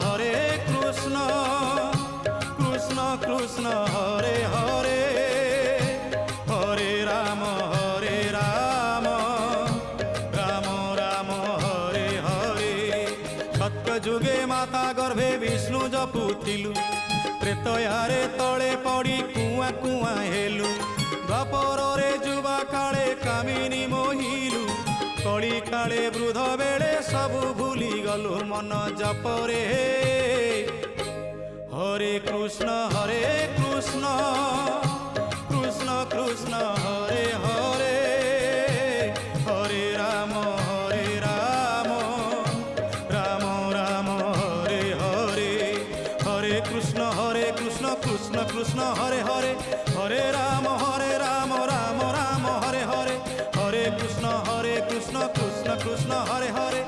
হরে কৃষ্ণ কৃষ্ণ কৃষ্ণ হরে হরে হরে রাম রাম রাম হরে হরে। সত্যযুগে মাতা গর্ভে বিষ্ণু জপুଥିଲୁ, ତ୍ରେତୟାରେ ତଳେ ପଡ଼ି କୁଆଁ କୁଆଁ ହେଲୁ, ଦ୍ୱାପରରେ ଯୁବା କାଳେ କାମିନୀ ମୋହିଲୁ, କଳି କାଳେ ବୃଦ୍ଧ ବେଳେ ସବୁ ଭୁଲି ଗଲୁ ମନ ଜପରେ। ହରେ କୃଷ୍ଣ କୃଷ୍ଣ କୃଷ୍ଣ ହରେ ହରେ ହରେ ରାମ ରାମ ରାମ ହରେ ହରେ। হরে কৃষ্ণ কৃষ্ণ কৃষ্ণ হরে হরে হরে রাম রাম রাম হরে হরে। হরে কৃষ্ণ কৃষ্ণ কৃষ্ণ হরে হরে